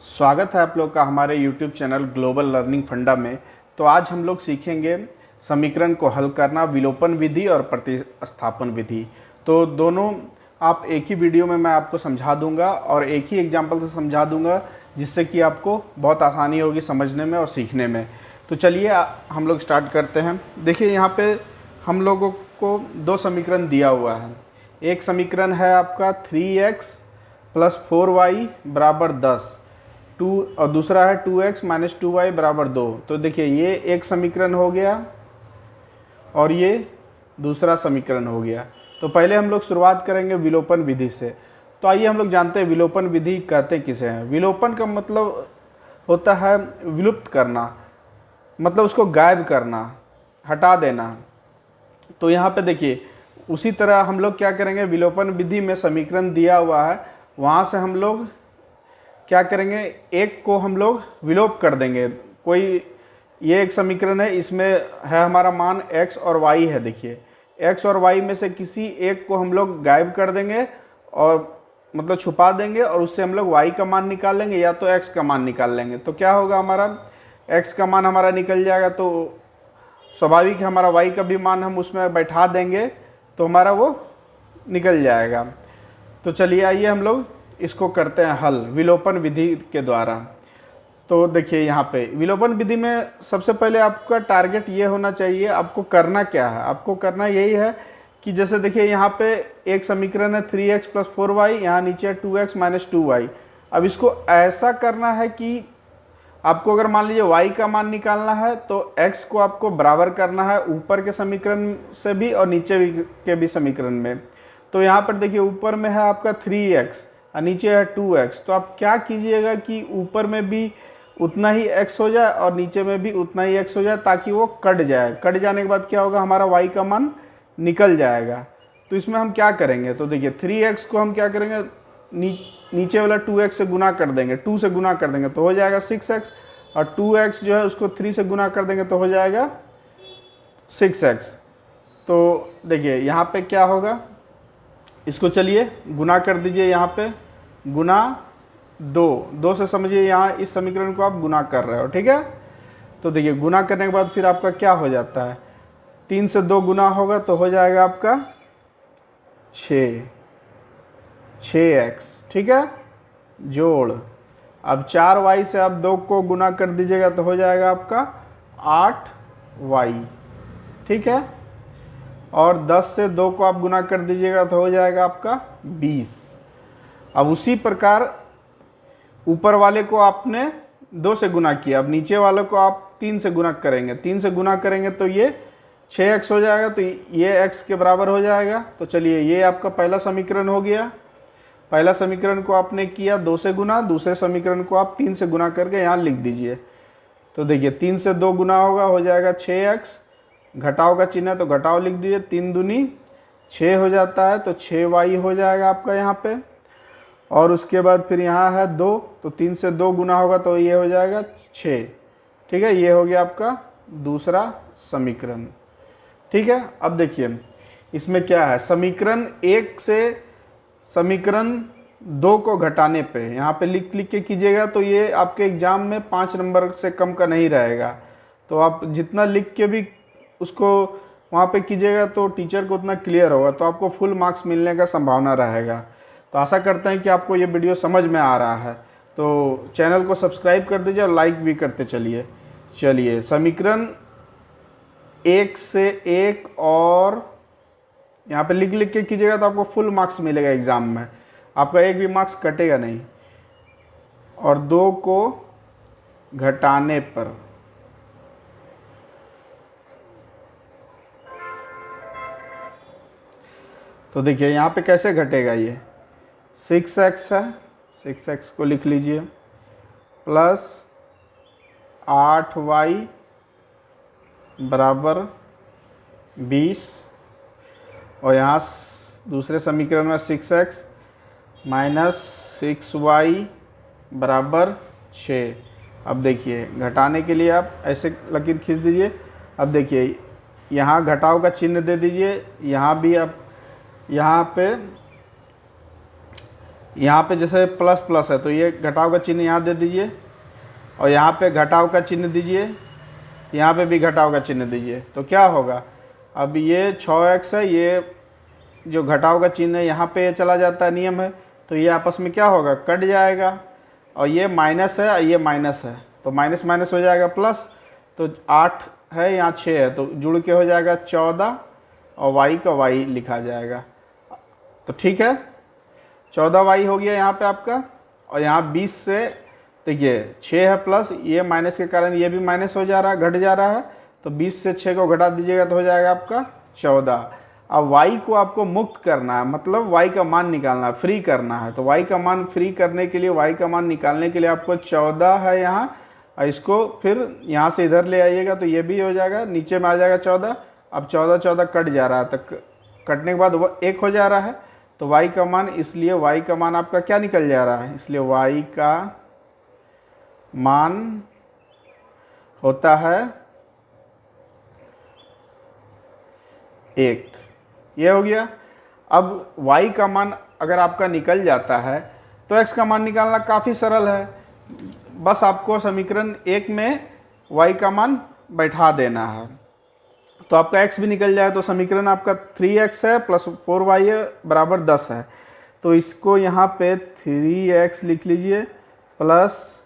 स्वागत है आप लोग का हमारे YouTube चैनल ग्लोबल लर्निंग फंडा में। तो आज हम लोग सीखेंगे समीकरण को हल करना, विलोपन विधि और प्रतिस्थापन विधि। तो दोनों आप एक ही वीडियो में मैं आपको समझा दूंगा और एक ही एग्जाम्पल से समझा दूंगा, जिससे कि आपको बहुत आसानी होगी समझने में और सीखने में। तो चलिए हम लोग स्टार्ट करते हैं। देखिए यहाँ पे हम लोगों को दो समीकरण दिया हुआ है। एक समीकरण है आपका 3x + 4y = 10 और दूसरा है 2x - 2y = 2। तो देखिए ये एक समीकरण हो गया और ये दूसरा समीकरण हो गया। तो पहले हम लोग शुरुआत करेंगे विलोपन विधि से। तो आइए हम लोग जानते हैं विलोपन विधि कहते किसे हैं। विलोपन का मतलब होता है विलुप्त करना, मतलब उसको गायब करना, हटा देना। तो यहाँ पे देखिए उसी तरह हम लोग क्या करेंगे, विलोपन विधि में समीकरण दिया हुआ है, वहाँ से हम लोग क्या करेंगे, एक को हम लोग विलोप कर देंगे। कोई ये एक समीकरण है, इसमें है हमारा मान x और y है। देखिए x और y में से किसी एक को हम लोग गायब कर देंगे और मतलब छुपा देंगे, और उससे हम लोग y का मान निकाल लेंगे या तो x का मान निकाल लेंगे। तो क्या होगा, हमारा x का मान हमारा निकल जाएगा, तो स्वाभाविक है हमारा y का भी मान हम उसमें बैठा देंगे तो हमारा वो निकल जाएगा। तो चलिए आइए हम लोग इसको करते हैं हल विलोपन विधि के द्वारा। तो देखिए यहाँ पे विलोपन विधि में सबसे पहले आपका टारगेट ये होना चाहिए, आपको करना क्या है। आपको करना यही है कि जैसे देखिए यहाँ पे एक समीकरण है 3x + 4y, यहाँ नीचे है 2x - 2y। अब इसको ऐसा करना है कि आपको अगर मान लीजिए y का मान निकालना है तो x को आपको बराबर करना है ऊपर के समीकरण से भी और नीचे के भी समीकरण में। तो यहाँ पर देखिए ऊपर में है आपका 3x और नीचे है 2x। तो आप क्या कीजिएगा कि ऊपर में भी उतना ही x हो जाए और नीचे में भी उतना ही x हो जाए, ताकि वो कट जाए। कट जाने के बाद क्या होगा, हमारा y का मान निकल जाएगा। तो इसमें हम क्या करेंगे, तो देखिए 3x को हम क्या करेंगे, नीचे वाला 2x से गुना कर देंगे, 2 से गुना कर देंगे तो हो जाएगा 6x, और 2x जो है उसको 3 से गुना कर देंगे तो हो जाएगा 6x। तो देखिए यहाँ पे क्या होगा, इसको चलिए गुना कर दीजिए, यहाँ पे गुना 2 से समझिए, यहाँ इस समीकरण को आप गुना कर रहे हो, ठीक है। तो देखिए गुना करने के बाद फिर आपका क्या हो जाता है, 3 से 2 गुना होगा तो हो जाएगा आपका 6x, ठीक है, जोड़। अब 4y से आप 2 को गुना कर दीजिएगा तो हो जाएगा आपका 8y, ठीक है। और 10 से 2 को आप गुना कर दीजिएगा तो हो जाएगा आपका 20। अब उसी प्रकार ऊपर वाले को आपने 2 से गुना किया, अब नीचे वाले को आप 3 से गुना करेंगे। 3 से गुना करेंगे तो ये 6x हो जाएगा, तो ये x के बराबर हो जाएगा। तो चलिए ये आपका पहला समीकरण हो गया। पहला समीकरण को आपने किया 2 से गुना, दूसरे समीकरण को आप 3 से गुना करके यहाँ लिख दीजिए। तो देखिए 3 से 2 गुना होगा, हो जाएगा 6x, घटाव का चिन्ह है तो घटाव लिख दीजिए, 3 दूनी 6 हो जाता है, तो 6y हो जाएगा आपका यहाँ पे। और उसके बाद फिर यहाँ है 2, तो 3 से 2 गुना होगा तो ये हो जाएगा 6, ठीक है। ये हो गया आपका दूसरा समीकरण, ठीक है। अब देखिए इसमें क्या है, समीकरण 1 से समीकरण 2 को घटाने पे यहाँ पे लिख के कीजिएगा, तो ये आपके एग्जाम में 5 नंबर से कम का नहीं रहेगा। तो आप जितना लिख के भी उसको वहाँ पे कीजिएगा तो टीचर को उतना क्लियर होगा, तो आपको फुल मार्क्स मिलने का संभावना रहेगा। तो आशा करते हैं कि आपको ये वीडियो समझ में आ रहा है। तो चैनल को सब्सक्राइब कर दीजिए और लाइक भी करते चलिए समीकरण 1 से 1 और यहाँ पे लिख के कीजिएगा तो आपको फुल मार्क्स मिलेगा एग्ज़ाम में, आपका एक भी मार्क्स कटेगा नहीं। और 2 को घटाने पर तो देखिए यहाँ पे कैसे घटेगा, ये 6x है, 6x को लिख लीजिए, प्लस 8y = 20, और यहाँ दूसरे समीकरण में 6x - 6y = 6। अब देखिए घटाने के लिए आप ऐसे लकीर खींच दीजिए। अब देखिए यहाँ घटाव का चिन्ह दे दीजिए, यहाँ भी आप यहाँ पे यहाँ पे जैसे प्लस प्लस है तो ये घटाव का चिन्ह यहाँ दे दीजिए, और यहाँ पे घटाव का चिन्ह दीजिए, यहाँ पे भी घटाव का चिन्ह दीजिए। तो क्या होगा, अब ये 6x है, ये जो घटाव का चिन्ह है यहाँ पे ये चला जाता है, नियम है, तो ये आपस में क्या होगा, कट जाएगा। और ये माइनस है और ये माइनस है, तो माइनस माइनस हो जाएगा प्लस। तो 8 है, यहाँ 6 है, तो जुड़ के हो जाएगा 14, और y का y लिखा जाएगा। तो ठीक है, 14y हो गया यहाँ पे आपका। और यहाँ 20 से देखिए 6 है प्लस, ये माइनस के कारण ये भी माइनस हो जा रहा है, घट जा रहा है। तो 20 से 6 को घटा दीजिएगा तो हो जाएगा आपका 14। अब y को आपको मुक्त करना है, मतलब y का मान निकालना है, फ्री करना है। तो y का मान फ्री करने के लिए, y का मान निकालने के लिए आपको 14 है यहाँ, और इसको फिर यहाँ से इधर ले आइएगा तो ये भी हो जाएगा, नीचे में आ जाएगा 14। अब 14 14 कट जा रहा है, तो कटने के बाद वो 1 हो जा रहा है। तो y का मान, इसलिए y का मान आपका क्या निकल जा रहा है, इसलिए y का मान होता है 1। ये हो गया। अब y का मान अगर आपका निकल जाता है तो x का मान निकालना काफ़ी सरल है। बस आपको समीकरण 1 में y का मान बैठा देना है, तो आपका x भी निकल जाए। तो समीकरण आपका 3x है प्लस 4y है बराबर 10 है। तो इसको यहाँ पे 3x लिख लीजिए प्लस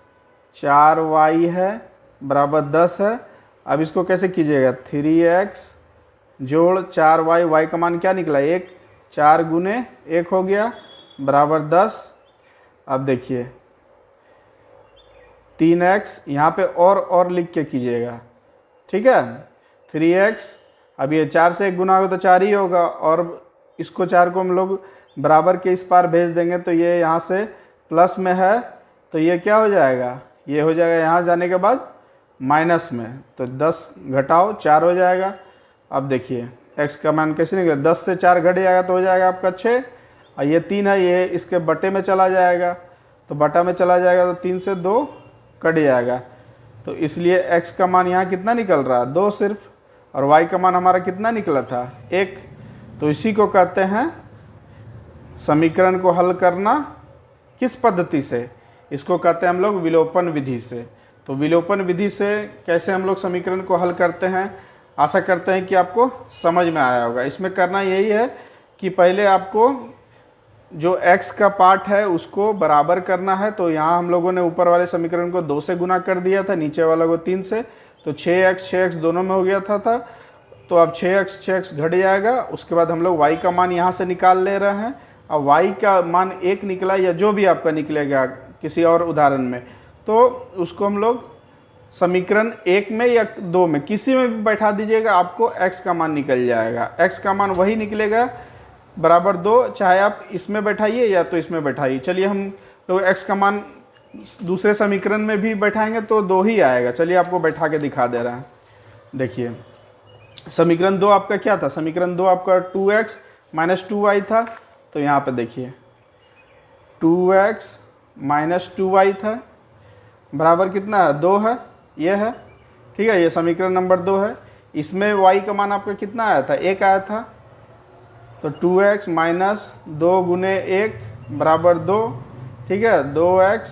4y है बराबर 10 है। अब इसको कैसे कीजिएगा, 3x जोड़ 4y, y का मान क्या निकला 1, 4 गुने 1 हो गया बराबर 10। अब देखिए 3x यहाँ पे और लिख के कीजिएगा, ठीक है। 3x, अब ये 4 से 1 गुना होगा तो 4 ही होगा, और इसको 4 को हम लोग बराबर के इस पार भेज देंगे तो ये यहाँ से प्लस में है, तो ये क्या हो जाएगा, ये हो जाएगा यहाँ जाने के बाद माइनस में। तो 10 घटाओ 4 हो जाएगा। अब देखिए x का मान कैसे निकलेगा, 10 से 4 घट जाएगा तो हो जाएगा आपका 6, और ये 3 है, ये इसके बटे में चला जाएगा, तो बटा में चला जाएगा तो 3 से 2 कट जाएगा। तो इसलिए x का मान यहाँ कितना निकल रहा है 2 सिर्फ, और y का मान हमारा कितना निकला था 1। तो इसी को कहते हैं समीकरण को हल करना किस पद्धति से, इसको कहते हैं हम लोग विलोपन विधि से। तो विलोपन विधि से कैसे हम लोग समीकरण को हल करते हैं, आशा करते हैं कि आपको समझ में आया होगा। इसमें करना यही है कि पहले आपको जो x का पार्ट है उसको बराबर करना है। तो यहाँ हम लोगों ने ऊपर वाले समीकरण को 2 से गुना कर दिया था, नीचे वाला को 3 से, तो 6x दोनों में हो गया था। तो अब 6x घट जाएगा। उसके बाद हम लोग y का मान यहाँ से निकाल ले रहे हैं। अब y का मान 1 निकला, या जो भी आपका निकलेगा किसी और उदाहरण में, तो उसको हम लोग समीकरण 1 में या 2 में किसी में भी बैठा दीजिएगा, आपको x का मान निकल जाएगा। x का मान वही निकलेगा बराबर 2, चाहे आप इसमें बैठाइए या तो इसमें बैठाइए। चलिए हम लोग x का मान दूसरे समीकरण में भी बैठाएंगे तो 2 ही आएगा। चलिए आपको बैठा के दिखा दे रहा है। देखिए समीकरण 2 आपका क्या था, समीकरण 2 आपका 2x माइनस 2y था। तो यहाँ पे देखिए 2x माइनस 2y था बराबर कितना है 2 है, ये है, ठीक है। ये समीकरण नंबर 2 है। इसमें y का मान आपका कितना आया था 1 आया था। तो 2x माइनस 2 गुने 1 बराबर 2, ठीक है। 2x,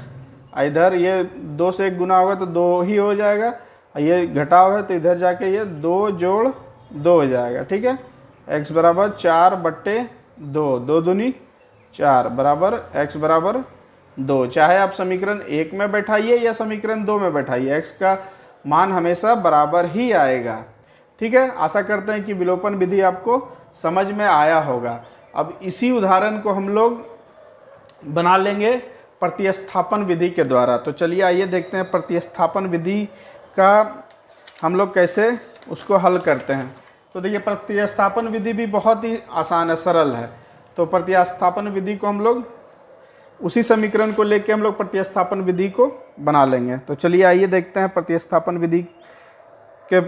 इधर ये 2 से 1 गुना होगा तो 2 ही हो जाएगा, ये घटाव है तो इधर जाके ये 2 जोड़ 2 हो जाएगा, ठीक है। x बराबर 4 बट्टे 2, 2 दूनी 4 बराबर x बराबर 2। चाहे आप समीकरण 1 में बैठाइए या समीकरण 2 में बैठाइए, x का मान हमेशा बराबर ही आएगा, ठीक है। आशा करते हैं कि विलोपन विधि आपको समझ में आया होगा। अब इसी उदाहरण को हम लोग बना लेंगे प्रतिस्थापन विधि के द्वारा। तो चलिए आइए देखते हैं प्रतिस्थापन विधि का हम लोग कैसे उसको हल करते हैं। तो देखिए प्रतिस्थापन विधि भी बहुत ही आसान है, सरल है। तो प्रतिस्थापन विधि को हम लोग उसी समीकरण को लेके हम लोग प्रतिस्थापन विधि को बना लेंगे। तो चलिए आइए देखते हैं प्रतिस्थापन विधि के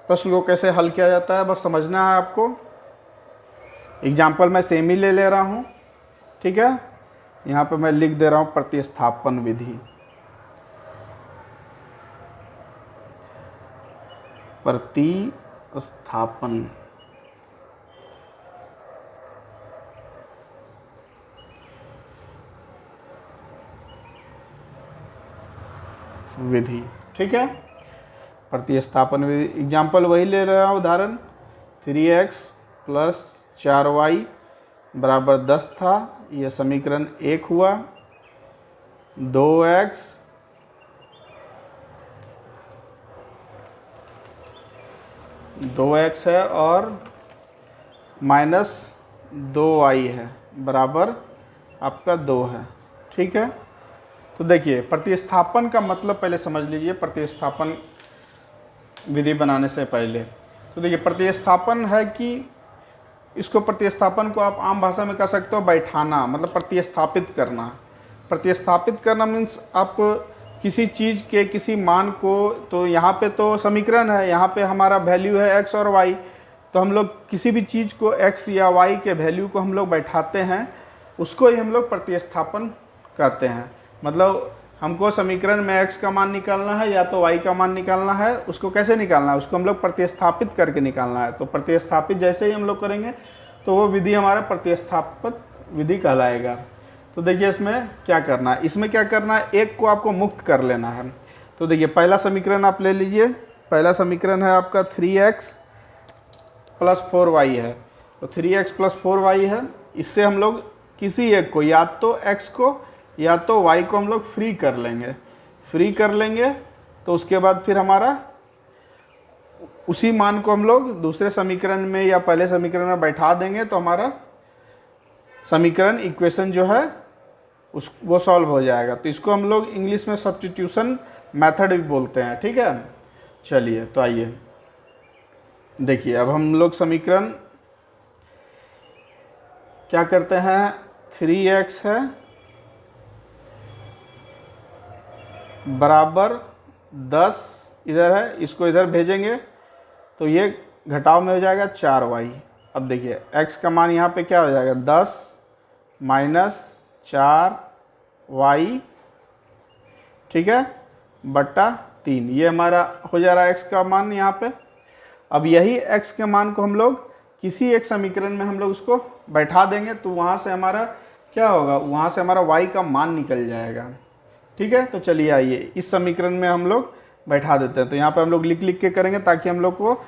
प्रश्न को कैसे हल किया जाता है। बस समझना है आपको। एग्जाम्पल मैं सेम ही ले रहा हूँ, ठीक है। यहाँ पे मैं लिख दे रहा हूँ प्रतिस्थापन विधि। प्रतिस्थापन विधि। ठीक है, प्रतिस्थापन विधि। एग्जाम्पल वही ले रहा हूँ, उदाहरण 3x प्लस 4y बराबर 10 था, यह समीकरण 1 हुआ। 2x है और माइनस 2y है बराबर आपका 2 है। ठीक है, तो देखिए प्रतिस्थापन का मतलब पहले समझ लीजिए, प्रतिस्थापन विधि बनाने से पहले। तो देखिए प्रतिस्थापन है कि इसको, प्रतिस्थापन को आप आम भाषा में कह सकते हो बैठाना, मतलब प्रतिस्थापित करना। प्रतिस्थापित करना मीन्स आप किसी चीज़ के किसी मान को, तो यहाँ पे तो समीकरण है, यहाँ पे हमारा वैल्यू है x और y, तो हम लोग किसी भी चीज़ को x या y के वैल्यू को हम लोग बैठाते हैं, उसको ही हम लोग प्रतिस्थापन कहते हैं। मतलब हमको समीकरण में x का मान निकालना है या तो y का मान निकालना है, उसको कैसे निकालना है, उसको हम लोग प्रतिस्थापित करके निकालना है। तो प्रतिस्थापित जैसे ही हम लोग करेंगे तो वो विधि हमारा प्रतिस्थापित विधि कहलाएगा। तो देखिए इसमें क्या करना है, इसमें क्या करना है, एक को आपको मुक्त कर लेना है। तो देखिए पहला समीकरण आप ले लीजिए, पहला समीकरण है आपका 3x प्लस 4y है। तो 3x प्लस 4y है, इससे हम लोग किसी एक को, या तो x को या तो y को हम लोग फ्री कर लेंगे। फ्री कर लेंगे तो उसके बाद फिर हमारा उसी मान को हम लोग दूसरे समीकरण में या पहले समीकरण में बैठा देंगे, तो हमारा समीकरण इक्वेशन जो है वो सॉल्व हो जाएगा। तो इसको हम लोग इंग्लिश में सब्स्टिट्यूशन मेथड भी बोलते हैं। ठीक है, चलिए तो आइए देखिए, अब हम लोग समीकरण क्या करते हैं, 3x है बराबर 10 इधर है, इसको इधर भेजेंगे तो ये घटाव में हो जाएगा 4y। अब देखिए x का मान यहाँ पे क्या हो जाएगा, 10 माइनस 4y, ठीक है, बट्टा 3, ये हमारा हो जा रहा है x का मान यहाँ पे। अब यही x के मान को हम लोग किसी एक समीकरण में हम लोग उसको बैठा देंगे, तो वहाँ से हमारा क्या होगा, वहाँ से हमारा y का मान निकल जाएगा। ठीक है, तो चलिए आइए इस समीकरण में हम लोग बैठा देते हैं। तो यहाँ पे हम लोग लिख लिख के करेंगे ताकि हम लोग को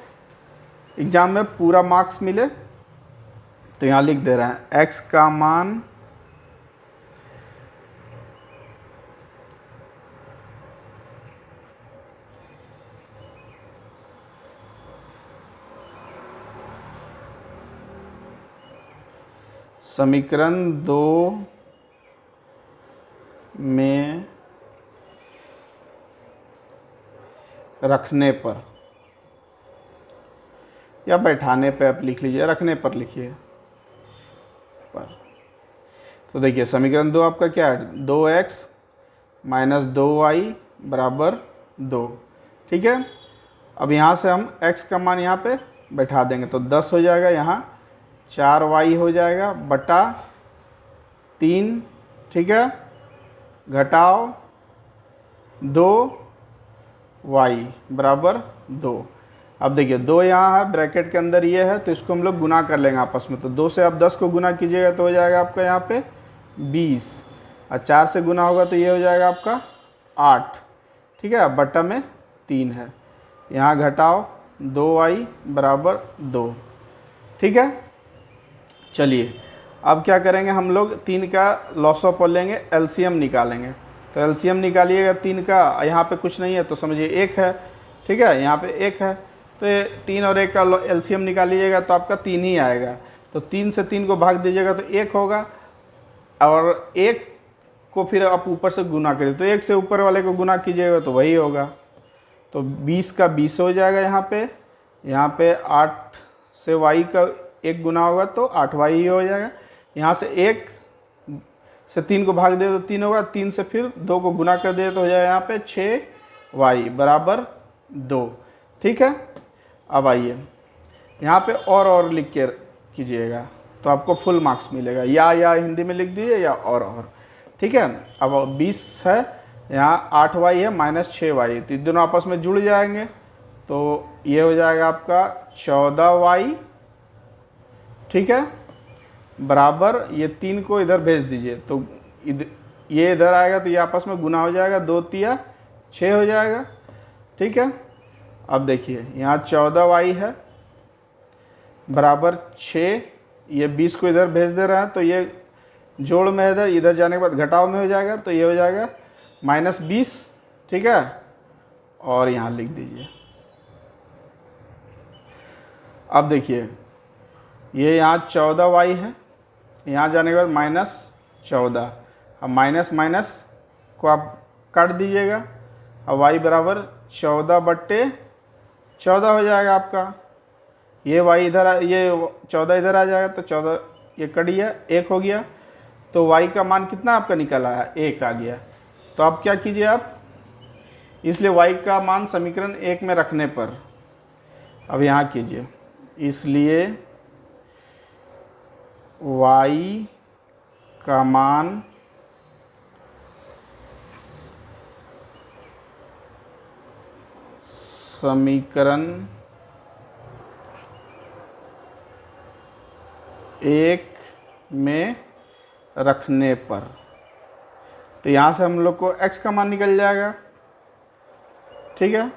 एग्ज़ाम में पूरा मार्क्स मिले। तो यहाँ लिख दे रहे हैं x का मान समीकरण 2 में रखने पर या बैठाने पे आप लिख लीजिए, रखने पर लिखिए पर। तो देखिए समीकरण 2 आपका क्या है, 2x माइनस 2y बराबर 2। ठीक है, अब यहाँ से हम x का मान यहाँ पे बैठा देंगे, तो 10 हो जाएगा, यहाँ 4y हो जाएगा बटा 3। ठीक है, घटाओ 2y बराबर 2। अब देखिए 2 यहाँ है ब्रैकेट के अंदर, ये है, तो इसको हम लोग गुना कर लेंगे आपस में। तो 2 से आप 10 को गुना कीजिएगा तो हो जाएगा आपका यहाँ पे 20, और 4 से गुना होगा तो ये हो जाएगा आपका 8। ठीक है, बट्टा में 3 है, यहाँ घटाओ 2y बराबर 2। ठीक है, चलिए अब क्या करेंगे, हम लोग 3 का लॉस ऑफ लेंगे, एलसीएम निकालेंगे। तो एलसीएम निकालिएगा 3 का, यहाँ पे कुछ नहीं है तो समझिए 1 है। ठीक है, यहाँ पे 1 है, तो 3 और 1 का एलसीएम निकालिएगा तो आपका 3 ही आएगा। तो 3 से 3 को भाग दीजिएगा तो 1 होगा, और 1 को फिर आप ऊपर से गुना करिए, तो 1 से ऊपर वाले को गुना कीजिएगा तो वही होगा। तो 20 का 20 हो जाएगा यहाँ पे 8 से y का 1 गुना होगा तो 8y ही हो जाएगा। यहाँ से 1 से 3 को भाग दे तो 3 होगा, 3 से फिर 2 को गुना कर दे तो हो जाएगा यहाँ पे 6y बराबर 2। ठीक है, अब आइए यहाँ पे और लिख के कीजिएगा तो आपको फुल मार्क्स मिलेगा, या हिंदी में लिख दीजिए या और। ठीक है, अब 20 है, यहाँ 8y है माइनस 6y, तो दोनों आपस में जुड़ जाएंगे, तो ये हो जाएगा आपका 14y। ठीक है, बराबर ये 3 को इधर भेज दीजिए, तो ये इधर आएगा तो ये आपस में गुना हो जाएगा, 2 तिया 6 हो जाएगा। ठीक है, अब देखिए यहाँ 14y है बराबर 6, ये 20 को इधर भेज दे रहा है तो ये जोड़ में इधर, इधर जाने के बाद घटाव में हो जाएगा, तो ये हो जाएगा -20। ठीक है, और यहाँ लिख दीजिए। अब देखिए ये यहाँ 14y है, यहाँ जाने के बाद -14, अब माइनस माइनस को आप काट दीजिएगा, अब y बराबर 14/14 हो जाएगा आपका। ये y इधर, ये 14 इधर आ जाएगा तो 14 ये कट गया, 1 हो गया, तो y का मान कितना आपका निकल आया, 1 आ गया। तो आप क्या कीजिए, आप इसलिए y का मान समीकरण 1 में रखने पर अब यहाँ कीजिए, इसलिए y का मान समीकरण 1 में रखने पर, तो यहाँ से हम लोग को x का मान निकल जाएगा। ठीक है,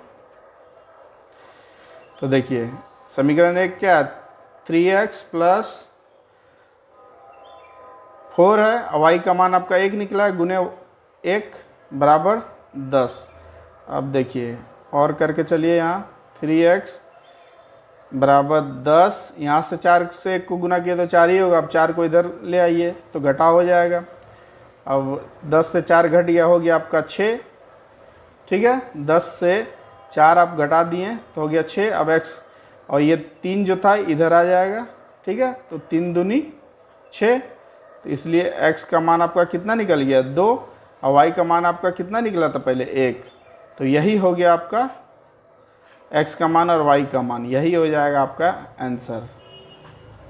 तो देखिए समीकरण 1 क्या है, 3x + 4 है, y का मान आपका 1 निकला है, गुने 1 बराबर 10। अब देखिए और करके चलिए, यहाँ 3x बराबर 10, यहाँ से 4 से 1 को गुना किया तो 4 ही होगा, अब 4 को इधर ले आइए तो घटाव हो जाएगा। अब 10 से 4 घट गया, हो गया आपका 6। ठीक है, 10 से 4 आप घटा दिए तो हो गया 6। अब x और ये 3 जो था इधर आ जाएगा। ठीक है, तो 3 दूनी 6, तो इसलिए x का मान आपका कितना निकल गया, 2, और y का मान आपका कितना निकला था पहले, 1। तो यही हो गया आपका x का मान और y का मान, यही हो जाएगा आपका आंसर।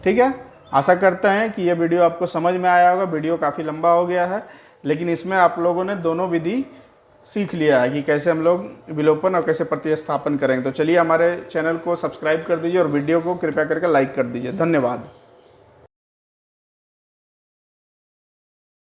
ठीक है, आशा करते हैं कि ये वीडियो आपको समझ में आया होगा। वीडियो काफ़ी लंबा हो गया है, लेकिन इसमें आप लोगों ने दोनों विधि सीख लिया है कि कैसे हम लोग विलोपन और कैसे प्रतिस्थापन करेंगे। तो चलिए हमारे चैनल को सब्सक्राइब कर दीजिए और वीडियो को कृपया करके लाइक कर दीजिए। धन्यवाद।